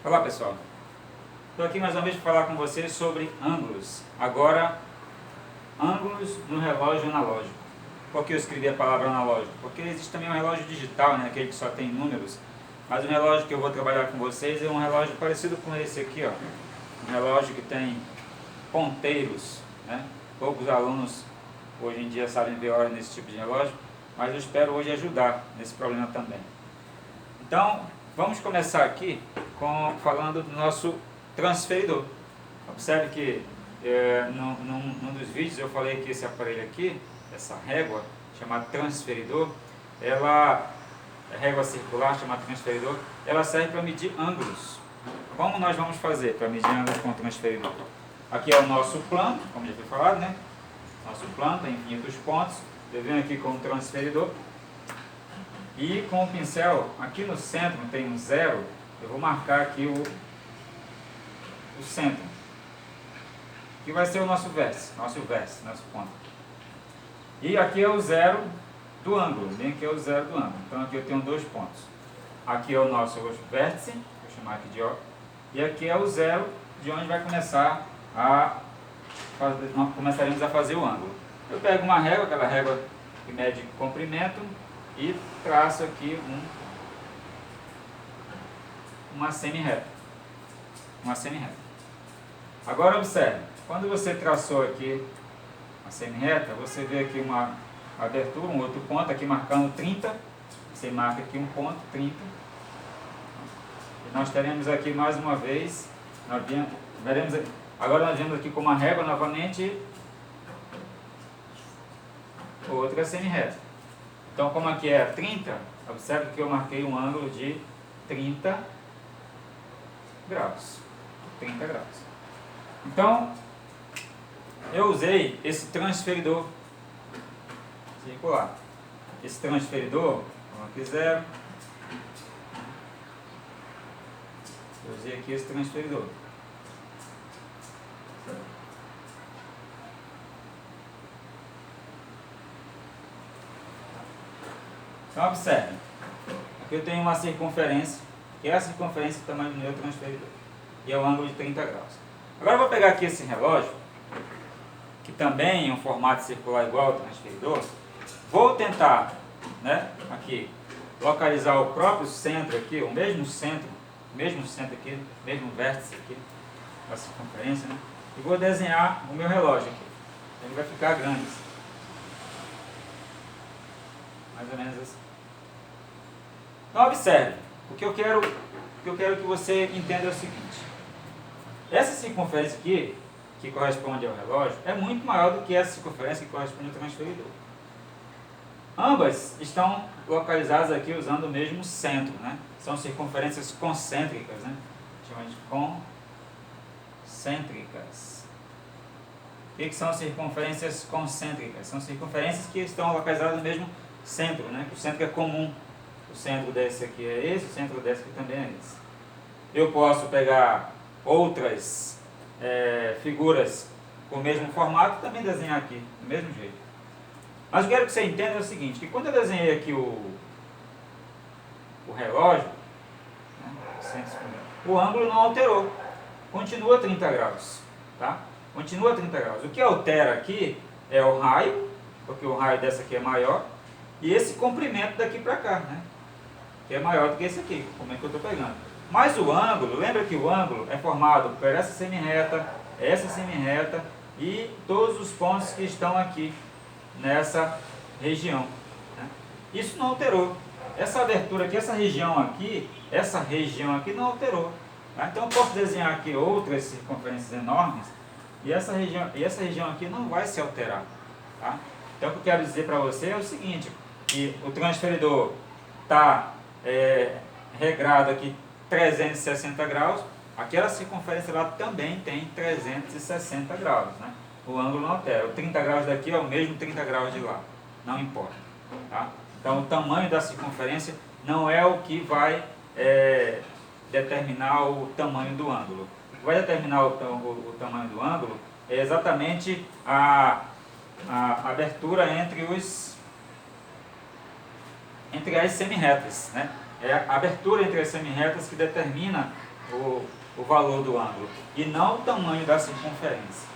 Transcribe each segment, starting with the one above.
Olá pessoal, estou aqui mais uma vez para falar com vocês sobre ângulos. Agora, ângulos no relógio analógico. Por que eu escrevi a palavra analógico? Porque existe também um relógio digital, né, aquele que só tem números. Mas o relógio que eu vou trabalhar com vocês é um relógio parecido com esse aqui, ó. Um relógio que tem ponteiros, né? Poucos alunos hoje em dia sabem ver horas nesse tipo de relógio, mas eu espero hoje ajudar nesse problema também. Então, vamos começar aqui falando do nosso transferidor. Observe que num dos vídeos eu falei que esse aparelho aqui, essa régua chamada transferidor, régua circular chamada transferidor, ela serve para medir ângulos. Como nós vamos fazer para medir ângulos com o transferidor? Aqui é o nosso plano, como já foi falado, né? Nosso plano tem infinitos pontos. Eu venho aqui com o transferidor e com o pincel, aqui no centro tem um zero, eu vou marcar aqui o centro, que vai ser o nosso vértice, nosso ponto. E aqui é o zero do ângulo, bem aqui é o zero do ângulo. Então aqui eu tenho dois pontos. Aqui é o nosso vértice, vou chamar aqui de O, e aqui é o zero de onde vai começar nós começaremos a fazer o ângulo. Eu pego uma régua, aquela régua que mede comprimento, e traço aqui uma semi-reta. Agora observe, quando você traçou aqui a semi-reta, você vê aqui uma abertura, um outro ponto, aqui marcando 30, você marca aqui um ponto, 30. E nós teremos aqui mais uma vez, agora nós vemos aqui com uma régua novamente, outra semi-reta. Então, como aqui é 30, observe que eu marquei um ângulo de 30 graus. 30 graus. Então, eu usei esse transferidor circular. Esse transferidor, aqui zero. Eu usei aqui esse transferidor. Então observe, aqui eu tenho uma circunferência, que é a circunferência do tamanho do meu transferidor, e é o ângulo de 30 graus. Agora eu vou pegar aqui esse relógio, que também é um formato circular igual ao transferidor, vou tentar, né, aqui, localizar o próprio centro aqui, o mesmo centro aqui, mesmo vértice aqui, da circunferência, né, e vou desenhar o meu relógio aqui. Ele vai ficar grande, mais ou menos assim. Então observe, o que eu quero que você entenda é o seguinte: essa circunferência aqui, que corresponde ao relógio, é muito maior do que essa circunferência que corresponde ao transferidor. Ambas estão localizadas aqui usando o mesmo centro, né? São circunferências concêntricas, né? Chamamos de concêntricas. O que são circunferências concêntricas? São circunferências que estão localizadas no mesmo centro, né? O centro é comum. O centro desse aqui é esse, o centro desse aqui também é esse. Eu posso pegar outras figuras com o mesmo formato e também desenhar aqui, do mesmo jeito. Mas eu quero que você entenda é o seguinte, que quando eu desenhei aqui o relógio, né, o ângulo não alterou. Continua 30 graus. Tá? Continua 30 graus. O que altera aqui é o raio, porque o raio dessa aqui é maior, e esse comprimento daqui para cá, né? Que é maior do que esse aqui, como é que eu estou pegando. Mas o ângulo, lembra que o ângulo é formado por essa semi-reta e todos os pontos que estão aqui nessa região, né? Isso não alterou. Essa abertura aqui, essa região aqui não alterou. Tá? Então eu posso desenhar aqui outras circunferências enormes e essa região aqui não vai se alterar. Tá? Então o que eu quero dizer para você é o seguinte, que o transferidor está regrado aqui 360 graus, aquela circunferência lá também tem 360 graus, né? O ângulo não altera, o 30 graus daqui é o mesmo 30 graus de lá, não importa. Tá? Então o tamanho da circunferência não é o que vai determinar o tamanho do ângulo. O que vai determinar o tamanho do ângulo é exatamente a abertura entre as semi-retas, né? É a abertura entre as semi-retas que determina o valor do ângulo, e não o tamanho da circunferência.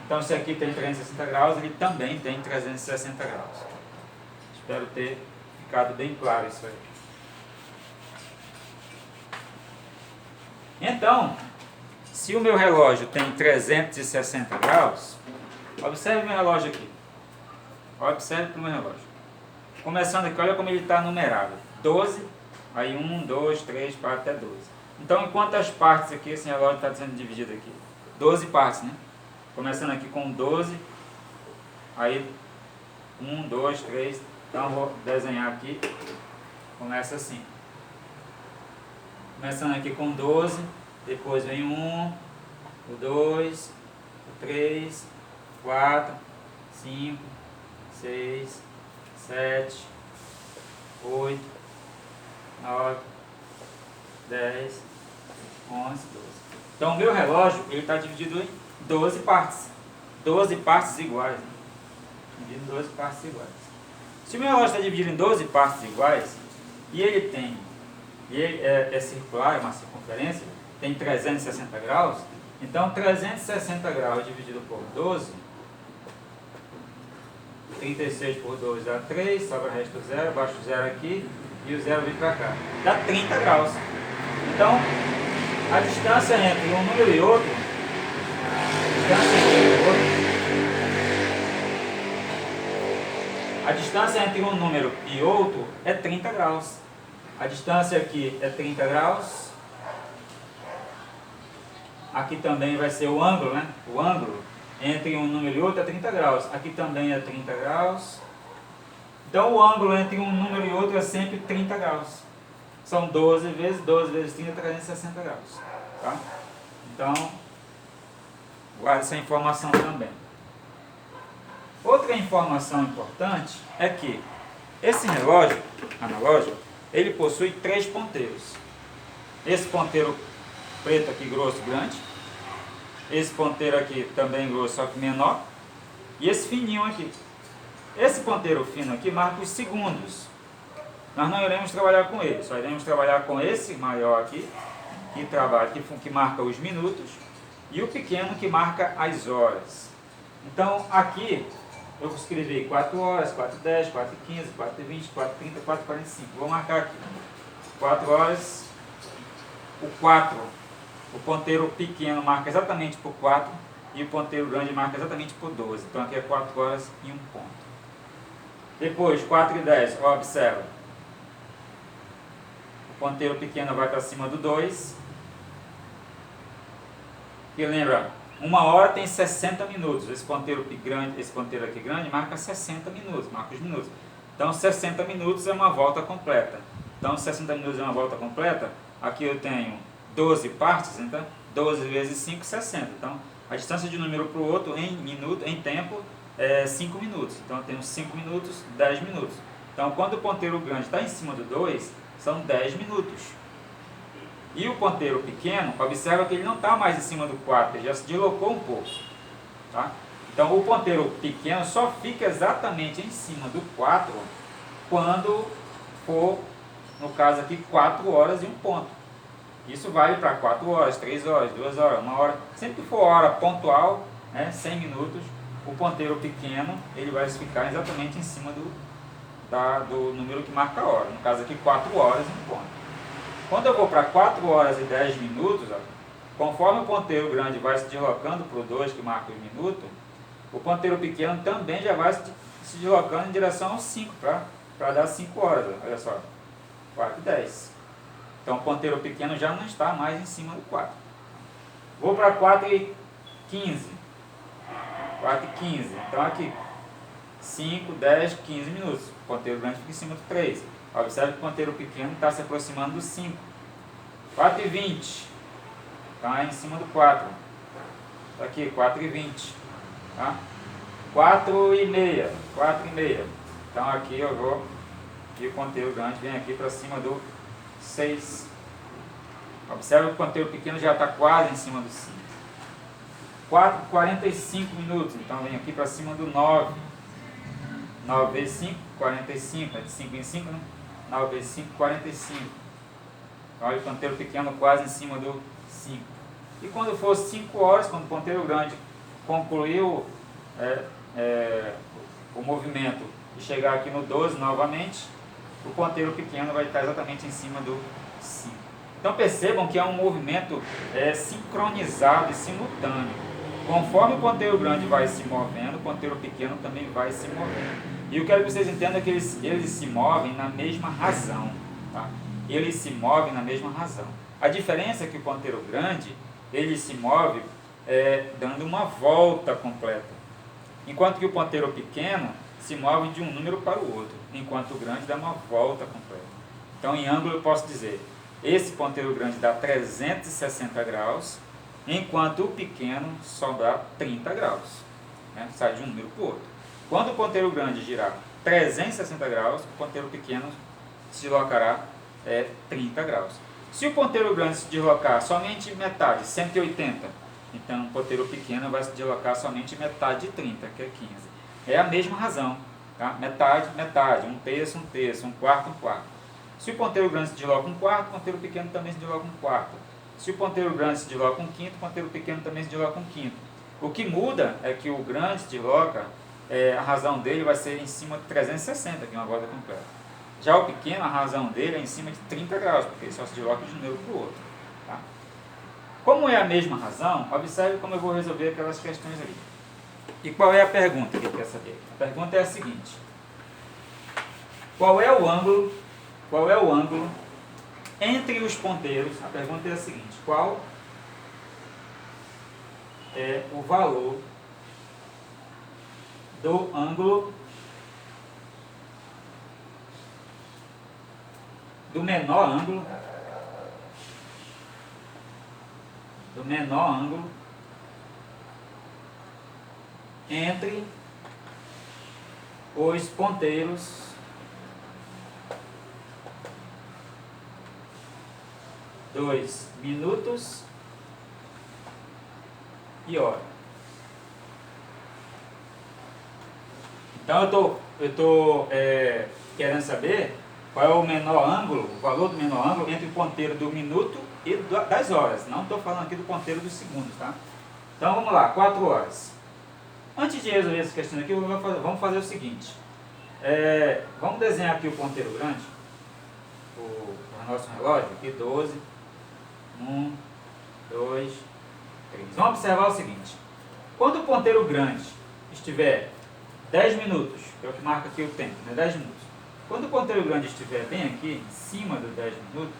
Então, se aqui tem 360 graus, ele também tem 360 graus. Espero ter ficado bem claro isso aí. Então, se o meu relógio tem 360 graus, observe meu relógio aqui. Observe para o meu relógio. Começando aqui, olha como ele está numerado. 12, aí 1, 2, 3, 4, até 12. Então, em quantas partes aqui esse relógio está sendo dividido aqui? 12 partes, né? Começando aqui com 12, aí 1, 2, 3, então vou desenhar aqui, começa assim. Começando aqui com 12, depois vem 1, o 2, o 3, 4, 5, 6, 7, 8, 9, 10, 11, 12. Então o meu relógio está dividido em 12 partes. 12 partes iguais. Né? Dividido em 12 partes iguais. Se o meu relógio está dividido em 12 partes iguais, e ele é circular, é uma circunferência, tem 360 graus, então 360 graus dividido por 12, 36 por 12 dá 3, sobra o resto zero, baixo o zero aqui, e o zero vem para cá. Dá 30 graus. Então, a distância entre um número e outro, a distância entre um número e outro é 30 graus. A distância aqui é 30 graus. Aqui também vai ser o ângulo, né? O ângulo entre um número e outro é 30 graus. Aqui também é 30 graus. Então o ângulo entre um número e outro é sempre 30 graus. São 12 vezes 30, 360 graus. Tá? Então, guarde essa informação também. Outra informação importante é que esse relógio analógico, ele possui 3 ponteiros. Esse ponteiro preto aqui, grosso, grande. Esse ponteiro aqui também grosso, só que menor. E esse fininho aqui. Esse ponteiro fino aqui marca os segundos. Nós não iremos trabalhar com ele, só iremos trabalhar com esse maior aqui, que marca os minutos, e o pequeno que marca as horas. Então aqui eu escrevi 4 horas, 4h10, 4h15, 4h20, 4h30, 4h45. Vou marcar aqui 4 horas. O 4, o ponteiro pequeno marca exatamente por 4 e o ponteiro grande marca exatamente por 12. Então aqui é 4 horas e 1 ponto. Depois 4h10, observa. O ponteiro pequeno vai para cima do 2. E lembra, 1 hora tem 60 minutos. Esse ponteiro aqui grande marca 60 minutos, marca os minutos. Então 60 minutos é uma volta completa. Então 60 minutos é uma volta completa. Aqui eu tenho 12 partes, então 12 vezes 5, 60. Então a distância de um número para o outro em tempo é 5 minutos. Então eu tenho 5 minutos, 10 minutos. Então quando o ponteiro grande está em cima do 2, são 10 minutos. E o ponteiro pequeno, observa que ele não está mais em cima do 4, ele já se deslocou um pouco. Tá? Então o ponteiro pequeno só fica exatamente em cima do 4 quando for, no caso aqui, 4 horas e 1 ponto. Isso vale para 4 horas, 3 horas, 2 horas, 1 hora. Sempre que for hora pontual, né, 100 minutos, o ponteiro pequeno ele vai ficar exatamente em cima do número que marca a hora. No caso aqui, 4 horas e 1 ponto. Quando eu vou para 4 horas e 10 minutos, ó, conforme o ponteiro grande vai se deslocando para o 2, que marca os minutos, o ponteiro pequeno também já vai se deslocando em direção ao 5, para dar 5 horas. Ó, olha só, 4 e 10. Então o ponteiro pequeno já não está mais em cima do 4. Vou para 4 e 15. 4 e 15. Então aqui, 5, 10, 15 minutos. O ponteiro grande fica em cima do 3. Observe que o ponteiro pequeno está se aproximando do 5. 4 e 20. Está em cima do 4. Está aqui, 4 e 20. Tá? 4 e meia. 4 e meia. Então aqui eu vou, e o ponteiro grande vem aqui para cima do 6. Observe que o ponteiro pequeno já está quase em cima do 5. 4 e 45 minutos. Então vem aqui para cima do 9. 9 vezes 5, 45. É de 5 em 5, né? 9 vezes 5, 45. Olha o ponteiro pequeno quase em cima do 5. E quando for 5 horas, quando o ponteiro grande concluiu o movimento e chegar aqui no 12 novamente, o ponteiro pequeno vai estar exatamente em cima do 5. Então percebam que é um movimento sincronizado e simultâneo. Conforme o ponteiro grande vai se movendo, o ponteiro pequeno também vai se movendo. E eu quero que vocês entendam que eles se movem na mesma razão. Tá? Eles se movem na mesma razão. A diferença é que o ponteiro grande, ele se move dando uma volta completa. Enquanto que o ponteiro pequeno se move de um número para o outro, enquanto o grande dá uma volta completa. Então, em ângulo, eu posso dizer, esse ponteiro grande dá 360 graus, enquanto o pequeno só dá 30 graus. Né? Sai de um número para o outro. Quando o ponteiro grande girar 360 graus, o ponteiro pequeno se deslocará 30 graus. Se o ponteiro grande se deslocar somente metade, 180, então o ponteiro pequeno vai se deslocar somente metade de 30, que é 15. É a mesma razão. Tá? Metade, metade, um terço, um quarto, um quarto. Se o ponteiro grande se desloca um quarto, o ponteiro pequeno também se desloca um quarto. Se o ponteiro grande se desloca um quinto, o ponteiro pequeno também se desloca um quinto. O que muda é que o grande se desloca, a razão dele vai ser em cima de 360, que é uma volta completa. Já o pequeno, a razão dele é em cima de 30 graus, porque ele só se desloca de um número para o outro. Tá? Como é a mesma razão, observe como eu vou resolver aquelas questões ali. E qual é a pergunta que ele quer saber? A pergunta é a seguinte: qual é o ângulo entre os ponteiros? A pergunta é a seguinte: qual é o valor do ângulo do menor ângulo entre os ponteiros dos minutos e hora. Então eu estou querendo saber qual é o menor ângulo, o valor do menor ângulo entre o ponteiro do minuto e das horas. Não estou falando aqui do ponteiro dos segundos, tá? Então vamos lá, 4 horas. Antes de resolver essa questão aqui, vamos fazer o seguinte. Vamos desenhar aqui o ponteiro grande, o nosso relógio, aqui 12, 1, 2, 3. Vamos observar o seguinte. Quando o ponteiro grande estiver 10 minutos, que é o que marca aqui o tempo, né? 10 minutos. Quando o ponteiro grande estiver bem aqui, em cima dos 10 minutos,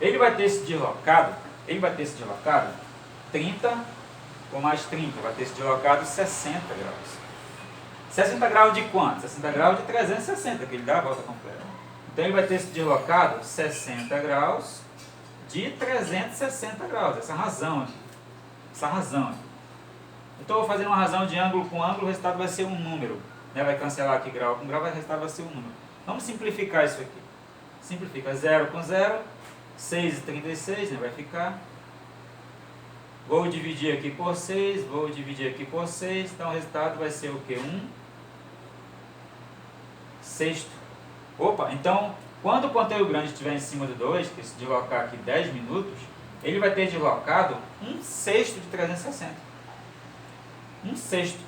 ele vai ter se deslocado 30 com mais 30, vai ter se deslocado 60 graus. 60 graus de quanto? 60 graus de 360, que ele dá a volta completa. Então ele vai ter se deslocado 60 graus de 360 graus, essa razão aqui. Então eu vou fazer uma razão de ângulo com ângulo, o resultado vai ser um número. Né? Vai cancelar aqui grau com grau, o resultado vai ser um número. Vamos simplificar isso aqui. Simplifica 0 com 0, 6,36, né? Vai ficar. Vou dividir aqui por 6, vou dividir aqui por 6, então o resultado vai ser o que? 1 sexto. Opa, então quando o ponteiro grande estiver em cima do 2, que se deslocar aqui 10 minutos, ele vai ter deslocado 1 sexto de 360. 1 sexto.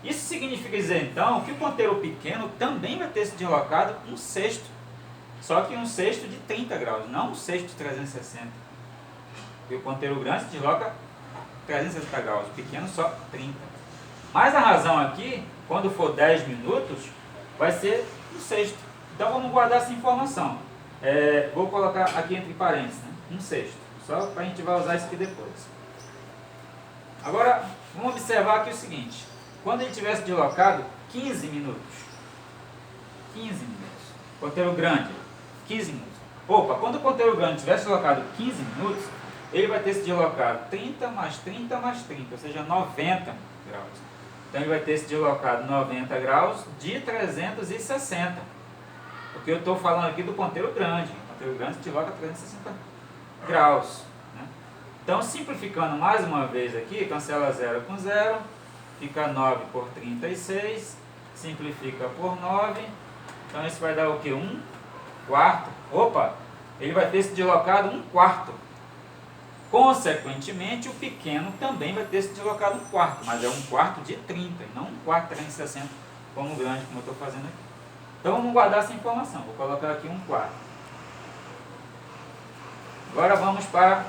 Isso significa dizer então que o ponteiro pequeno também vai ter se deslocado 1 sexto. Só que 1 sexto de 30 graus, não 1 sexto de 360. Porque o ponteiro grande se desloca 360 graus, o pequeno só 30. Mas a razão aqui, quando for 10 minutos, vai ser 1 sexto. Então vamos guardar essa informação. Vou colocar aqui entre parênteses, né? 1 sexto. Só para a gente vai usar isso aqui depois. Agora, vamos observar aqui o seguinte. Quando ele tivesse deslocado 15 minutos. 15 minutos. Ponteiro grande, 15 minutos. Opa, quando o ponteiro grande tivesse deslocado 15 minutos, ele vai ter se deslocado 30 mais 30 mais 30, ou seja, 90 graus. Então ele vai ter se deslocado 90 graus de 360. Porque eu estou falando aqui do ponteiro grande. O ponteiro grande se desloca 360 graus. Né? Então, simplificando mais uma vez aqui, cancela 0 com 0, fica 9 por 36, simplifica por 9. Então isso vai dar o que? 1 quarto. Opa! ele vai ter se deslocado 1/4. Consequentemente, o pequeno também vai ter se deslocado 1/4, mas é 1/4 de 30, e não 1/4 de 360, como o grande, como eu estou fazendo aqui. Então vamos guardar essa informação, vou colocar aqui 1/4. Agora vamos para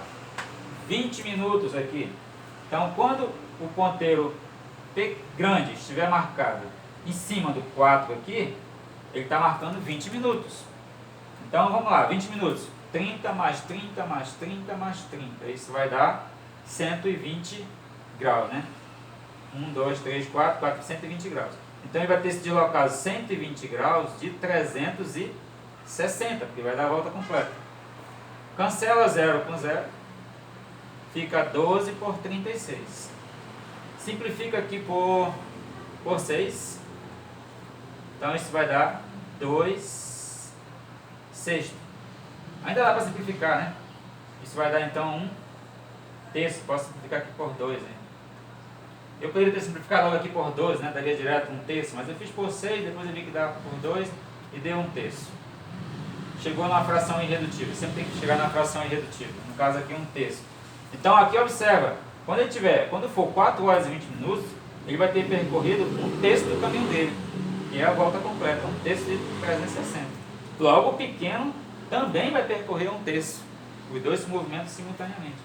20 minutos aqui. Então quando o ponteiro grande estiver marcado em cima do 4 aqui, ele está marcando 20 minutos. Então vamos lá, 20 minutos. 30 mais 30 mais 30 mais 30. Isso vai dar 120 graus, né? 1, 2, 3, 4, 120 graus. Então ele vai ter se deslocado 120 graus de 360, porque vai dar a volta completa. Cancela 0 com 0. Fica 12 por 36. Simplifica aqui por 6. Então isso vai dar 2 sextos. Ainda dá para simplificar, né? Isso vai dar então 1 terço. Posso simplificar aqui por 2, né? Eu poderia ter simplificado logo aqui por 12, né? Daria direto 1 terço, mas eu fiz por 6, depois eu vi que dava por 2 e deu 1 terço. Chegou numa fração irredutível. Sempre tem que chegar na fração irredutível. No caso aqui 1 terço. Então aqui observa, quando for 4 horas e 20 minutos, ele vai ter percorrido 1 terço do caminho dele, que é a volta completa, 1 terço de 360. Logo o pequeno também vai percorrer 1 terço, os dois se movimentam simultaneamente.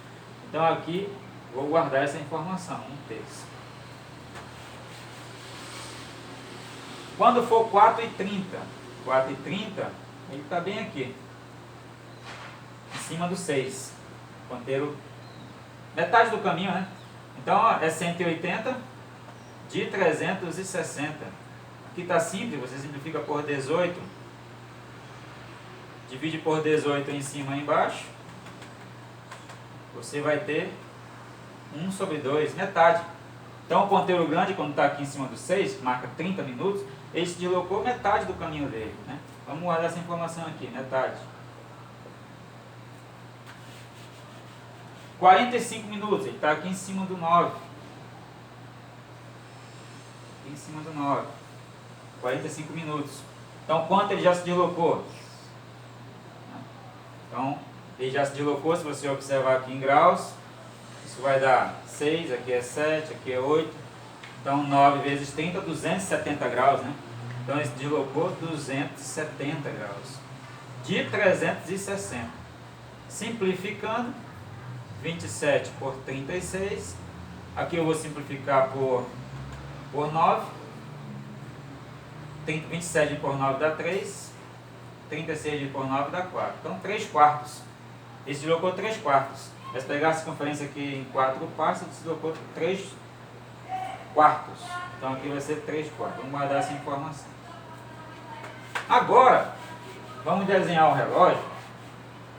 Então aqui vou guardar essa informação, 1 terço. Quando for 4h30, ele está bem aqui, em cima do 6, ponteiro, metade do caminho, né? Então é 180 de 360. Aqui está simples, você simplifica por 18. Divide por 18 em cima e embaixo. Você vai ter 1 sobre 2, metade. Então o ponteiro grande, quando está aqui em cima do 6, marca 30 minutos, ele se deslocou metade do caminho dele, né? Vamos guardar essa informação aqui, metade. 45 minutos, ele está aqui em cima do 9. Aqui em cima do 9. 45 minutos. Então quanto ele já se deslocou? Então, ele já se deslocou, se você observar aqui em graus, isso vai dar 6, aqui é 7, aqui é 8. Então 9 vezes 30, 270 graus, né? Então ele se deslocou 270 graus. De 360. Simplificando, 27 por 36. Aqui eu vou simplificar por 9. 27 por 9 dá 3. 36 por 9 dá 4. Então 3/4. Ele se deslocou 3/4. Se pegar a circunferência aqui em 4 partes, ele se deslocou 3/4. Então aqui vai ser 3/4. Vamos guardar essa informação. Agora, vamos desenhar o relógio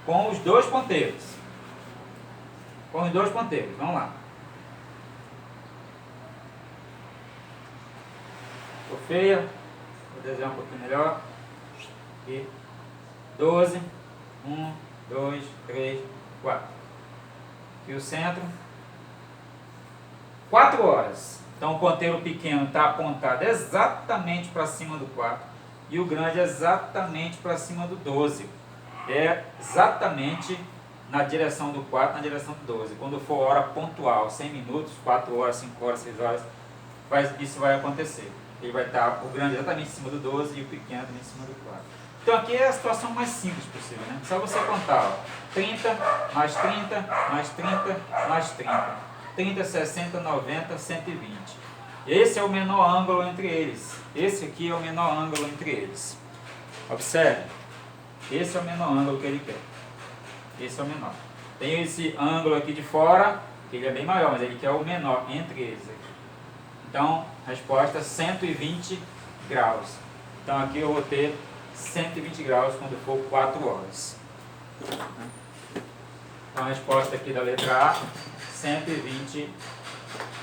com os dois ponteiros. Vamos lá. Ficou feia. Vou desenhar um pouquinho melhor. Aqui. 12. 1, 2, 3, 4. Aqui o centro. 4 horas. Então o ponteiro pequeno está apontado exatamente para cima do 4. E o grande exatamente para cima do 12. É exatamente na direção do 4, na direção do 12. Quando for hora pontual, 100 minutos, 4 horas, 5 horas, 6 horas, isso vai acontecer. Ele vai estar, o grande exatamente em cima do 12 e o pequeno também em cima do 4. Então aqui é a situação mais simples possível, né? Só você contar, ó, 30, mais 30, mais 30, mais 30. 30, 60, 90, 120. Esse é o menor ângulo entre eles. Esse aqui é o menor ângulo entre eles. Observe. Esse é o menor ângulo que ele quer. Esse é o menor. Tem esse ângulo aqui de fora, que ele é bem maior, mas ele quer o menor entre eles aqui. Então, resposta 120 graus. Então aqui eu vou ter 120 graus quando for 4 horas. Então a resposta aqui da letra A, 120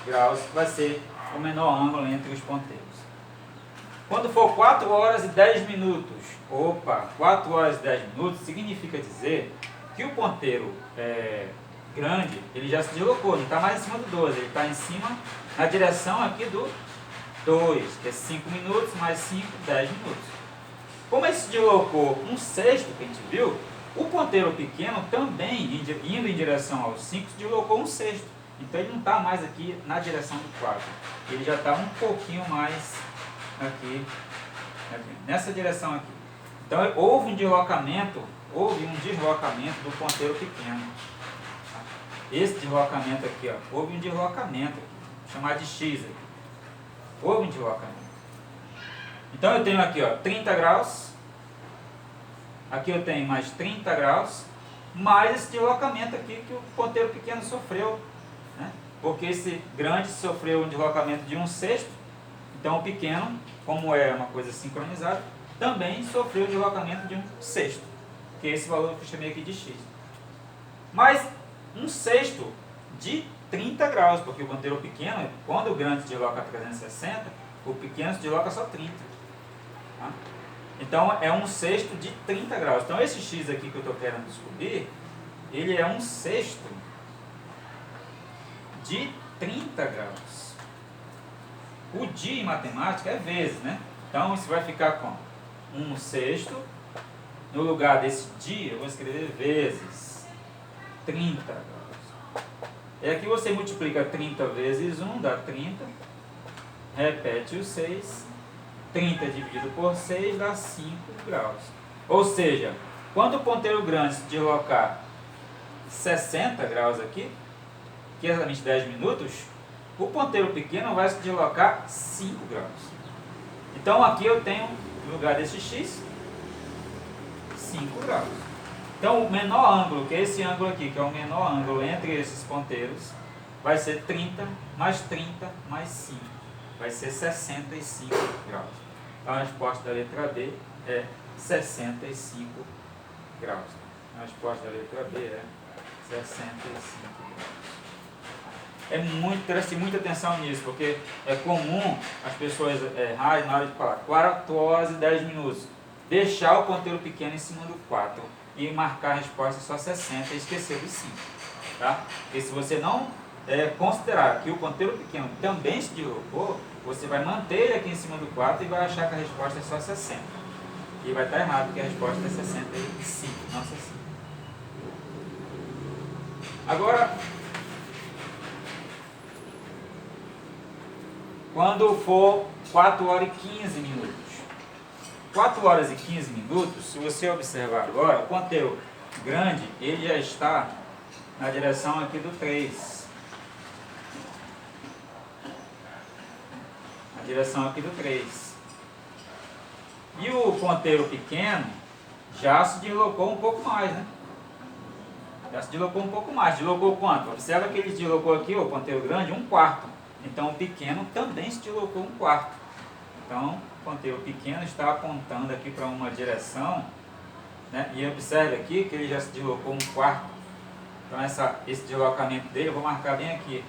graus, vai ser o menor ângulo entre os ponteiros. Quando for 4 horas e 10 minutos, 4 horas e 10 minutos significa dizer que o ponteiro grande, ele já se deslocou, não está mais em cima do 12, ele está em cima, na direção aqui do 2, que é 5 minutos, mais 5, 10 minutos. Como ele se deslocou 1/6 que a gente viu, O ponteiro pequeno também, indo em direção ao 5, se deslocou 1/6. Então ele não está mais aqui na direção do 4. Ele já está um pouquinho mais aqui, nessa direção aqui. Então houve um deslocamento do ponteiro pequeno. Esse deslocamento aqui, ó, houve um deslocamento, vou chamar de X aqui. Houve um deslocamento. Então eu tenho aqui, ó, 30 graus. Aqui eu tenho mais 30 graus, mais esse deslocamento aqui que o ponteiro pequeno sofreu, né? Porque esse grande sofreu um deslocamento de 1/6, então o pequeno, como é uma coisa sincronizada, também sofreu um deslocamento de 1/6, que é esse valor que eu chamei aqui de x. Mas 1/6 de 30 graus, porque o ponteiro pequeno, quando o grande se desloca 360, o pequeno se desloca só 30. Tá? Então é 1/6 de 30 graus. Então esse x aqui que eu estou querendo descobrir, ele é 1/6 de 30 graus. O de em matemática é vezes, né? Então isso vai ficar como? 1/6, no lugar desse de eu vou escrever vezes 30 graus. E aqui você multiplica 30 vezes 1, dá 30. Repete o 6. 30 dividido por 6 dá 5 graus. Ou seja, quando o ponteiro grande se deslocar 60 graus aqui, que é exatamente 10 minutos, o ponteiro pequeno vai se deslocar 5 graus. Então aqui eu tenho, no lugar desse x, 5 graus. Então o menor ângulo, que é esse ângulo aqui, que é o menor ângulo entre esses ponteiros, vai ser 30 mais 30 mais 5. Vai ser 65 graus. Então a resposta da letra B é 65 graus. A resposta da letra B é 65 graus. Preste muita atenção nisso, porque é comum as pessoas errarem na hora de falar 4 horas e 10 minutos. Deixar o ponteiro pequeno em cima do 4 e marcar a resposta só 60 e esquecer do 5. Tá? Porque se você não considerar que o ponteiro pequeno também se deslocou, você vai manter ele aqui em cima do 4 e vai achar que a resposta é só 60. E vai estar errado, porque a resposta é 65, não 60. Agora, quando for 4 horas e 15 minutos. 4 horas e 15 minutos, se você observar agora, o ponteiro grande, ele já está na direção aqui do 3. Direção aqui do 3. E o ponteiro pequeno já se deslocou um pouco mais, né? Já se deslocou um pouco mais. Deslocou quanto? Observa que ele deslocou aqui, o ponteiro grande, 1/4. Então o pequeno também se deslocou 1/4. Então o ponteiro pequeno está apontando aqui para uma direção, né? E observe aqui que ele já se deslocou 1/4. Então esse deslocamento dele eu vou marcar bem aqui.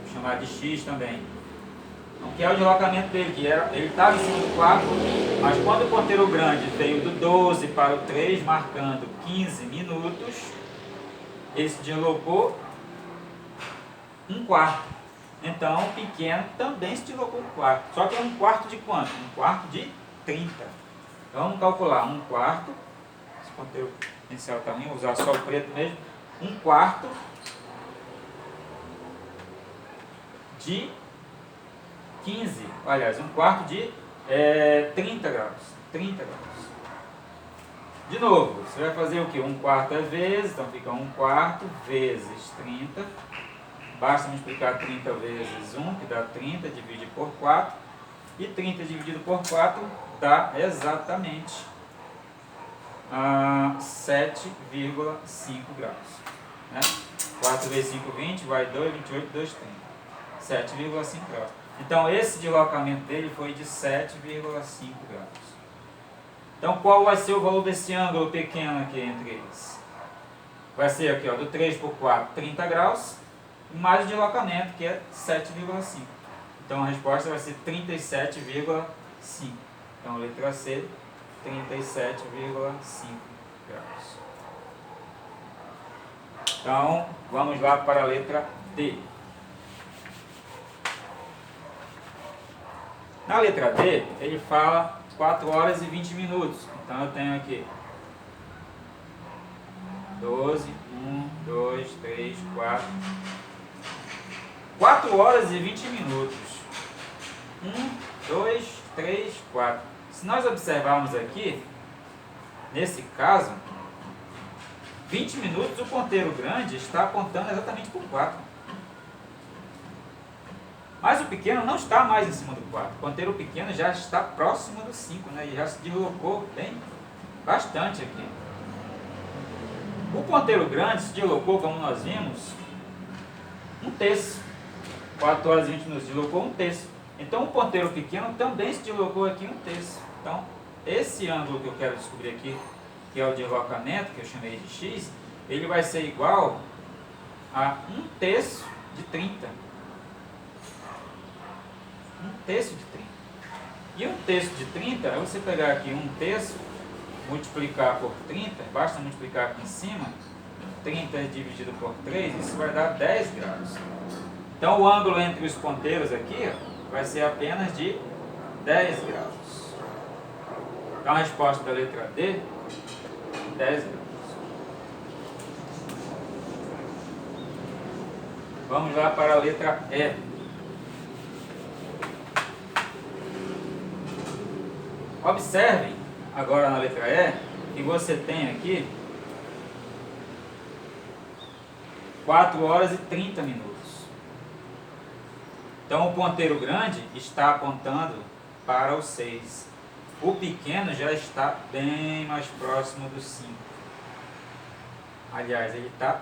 Vou chamar de x também. Que é o deslocamento dele, que ele estava em cima do 4, mas quando o ponteiro grande veio do 12 para o 3, marcando 15 minutos, ele se deslocou 1/4. Então o pequeno também se deslocou 1/4. Só que é 1/4 de quanto? 1/4 de 30. Então vamos calcular 1/4. Esse ponteiro inicial também, vou usar só o preto mesmo. 1/4 de 15, aliás, 1/4 de 30 graus. 30 graus. De novo, você vai fazer o que? 1/4 é vezes, então fica 1/4 vezes 30. Basta multiplicar 30 vezes 1, que dá 30, divide por 4. E 30 dividido por 4 dá exatamente 7,5 graus. Né? 4 vezes 5, 20, vai 2, 28, 2, 30. 7,5 graus. Então esse deslocamento dele foi de 7,5 graus. Então qual vai ser o valor desse ângulo pequeno aqui entre eles? Vai ser aqui, ó, do 3 por 4, 30 graus, mais o deslocamento, que é 7,5. Então a resposta vai ser 37,5. Então letra C, 37,5 graus. Então vamos lá para a letra D. Na letra D, ele fala 4 horas e 20 minutos. Então eu tenho aqui 12, 1, 2, 3, 4. 4 horas e 20 minutos. 1, 2, 3, 4. Se nós observarmos aqui, nesse caso, 20 minutos o ponteiro grande está apontando exatamente por 4. Mas o pequeno não está mais em cima do 4. O ponteiro pequeno já está próximo do 5, né? E já se deslocou bem, bastante aqui. O ponteiro grande se deslocou, como nós vimos, 1/3. 4 horas e 20 minutos, deslocou 1/3. Então o ponteiro pequeno também se deslocou aqui 1/3. Então, esse ângulo que eu quero descobrir aqui, que é o deslocamento, que eu chamei de x, ele vai ser igual a 1/3 de 30. 1/3 de 30. E 1/3 de 30 é você pegar aqui 1/3, multiplicar por 30, basta multiplicar aqui em cima, 30 dividido por 3, isso vai dar 10 graus. Então o ângulo entre os ponteiros aqui vai ser apenas de 10 graus. Então a resposta da letra D, 10 graus. Vamos lá para a letra E. Observem agora na letra E que você tem aqui 4 horas e 30 minutos. Então o ponteiro grande está apontando para o 6. O pequeno já está bem mais próximo do 5. Aliás, ele está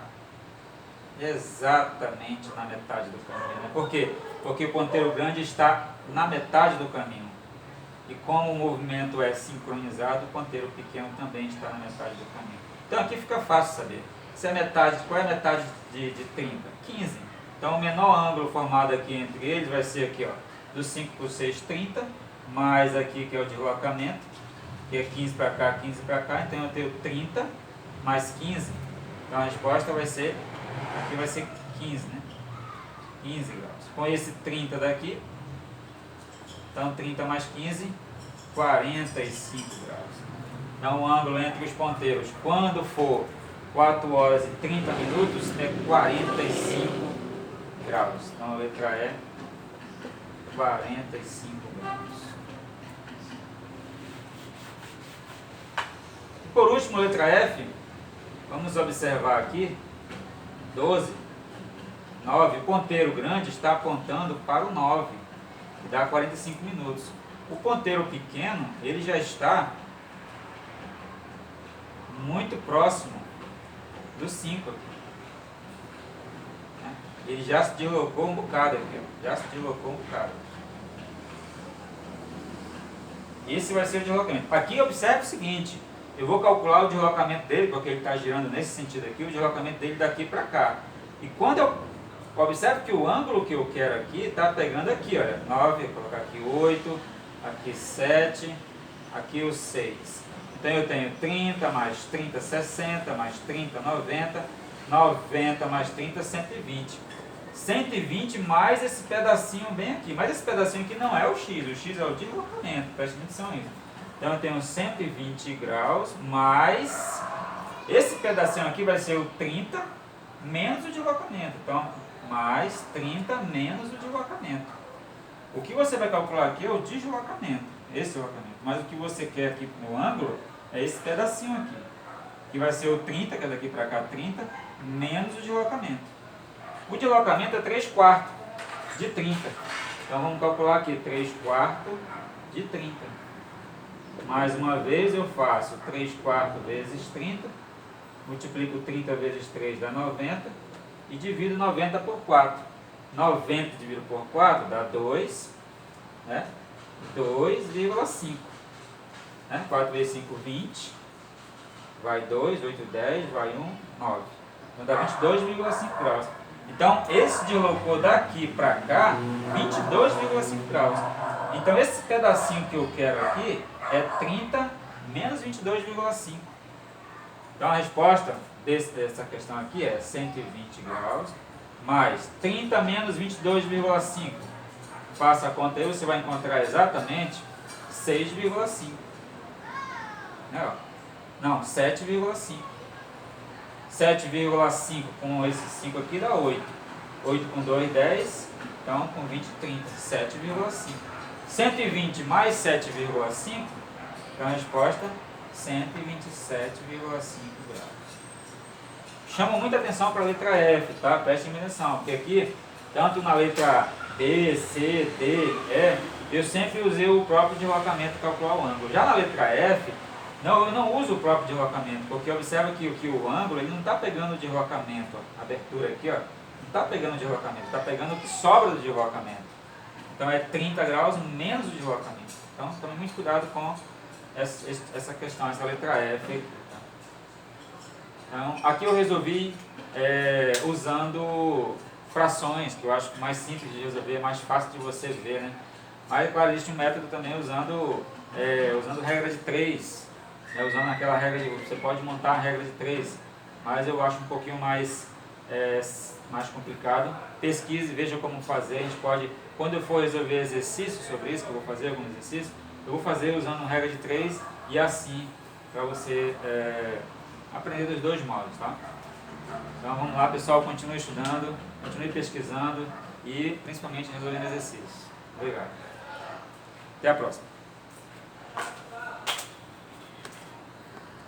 exatamente na metade do caminho, né? Por quê? Porque o ponteiro grande está na metade do caminho. E como o movimento é sincronizado, o ponteiro pequeno também está na metade do caminho. Então aqui fica fácil saber. Se é metade, qual é a metade de 30? 15. Então o menor ângulo formado aqui entre eles vai ser aqui, ó, do 5 por 6, 30, mais aqui que é o deslocamento, que é 15 para cá, 15 para cá, então eu tenho 30 mais 15. Então a resposta vai ser, aqui vai ser 15, né? 15 graus. Com esse 30 daqui, então 30 mais 15, 45 graus. Então o ângulo entre os ponteiros, quando for 4 horas e 30 minutos, é 45 graus. Então a letra E, 45 graus. E por último, a letra F, vamos observar aqui, 12, 9, o ponteiro grande está apontando para o 9, que dá 45 minutos. O ponteiro pequeno, ele já está muito próximo do 5 aqui. Ele já se deslocou um bocado aqui, ó. Já se deslocou um bocado. Esse vai ser o deslocamento. Aqui observe o seguinte, eu vou calcular o deslocamento dele, porque ele está girando nesse sentido aqui, o deslocamento dele daqui para cá. E quando eu observe que o ângulo que eu quero aqui está pegando aqui, olha, 9, vou colocar aqui 8, aqui 7, aqui o 6. Então eu tenho 30 mais 30, 60, mais 30, 90, 90 mais 30, 120. 120 mais esse pedacinho bem aqui. Mas esse pedacinho aqui não é o x é o deslocamento, preste atenção nisso. Então eu tenho 120 graus mais esse pedacinho aqui vai ser o 30 menos o deslocamento. Então, mais 30 menos o deslocamento. O que você vai calcular aqui é o deslocamento, esse deslocamento. Mas o que você quer aqui no ângulo é esse pedacinho aqui, que vai ser o 30, que é daqui para cá 30, menos o deslocamento. O deslocamento é 3/4 de 30. Então vamos calcular aqui 3/4 de 30. Mais uma vez eu faço 3/4 vezes 30, multiplico 30 vezes 3 dá 90 e divido 90 por 4. 90 dividido por 4 dá 2, né? 2,5. Né? 4 vezes 5, 20. Vai 2, 8, 10, vai 1, 9. Então dá 22,5 graus. Então esse deslocou daqui para cá 22,5 graus. Então esse pedacinho que eu quero aqui é 30 menos 22,5. Então a resposta dessa questão aqui é 120 graus mais 30 menos 22,5. Faça a conta aí, você vai encontrar exatamente 6,5. Não, 7,5. 7,5 com esse 5 aqui dá 8. 8 com 2, 10. Então, com 20, 30. 7,5. 120 mais 7,5. Então, a resposta, 127,5 graus. Chama muita atenção para a letra F, tá? Prestem atenção, porque aqui, tanto na letra B, C, D, E, eu sempre usei o próprio deslocamento para calcular o ângulo. Já na letra F, eu não uso o próprio deslocamento, porque observa que o ângulo ele não está pegando o deslocamento, a abertura aqui, ó, não está pegando o deslocamento, está pegando o que sobra do deslocamento. Então é 30 graus menos o deslocamento. Então tome muito cuidado com essa questão, essa letra F. Então aqui eu resolvi usando frações, que eu acho mais simples de resolver, mais fácil de você ver, né? Mas claro, existe um método também usando regra de 3, usando aquela regra de, você pode montar a regra de 3, mas eu acho um pouquinho mais complicado. Pesquise, veja como fazer. A gente pode, quando eu for resolver exercícios sobre isso, que eu vou fazer alguns exercícios, eu vou fazer usando regra de 3 e assim, para você aprender dos dois modos, tá? Então vamos lá, pessoal, continue estudando, continue pesquisando e principalmente resolvendo exercícios. Obrigado. Até a próxima.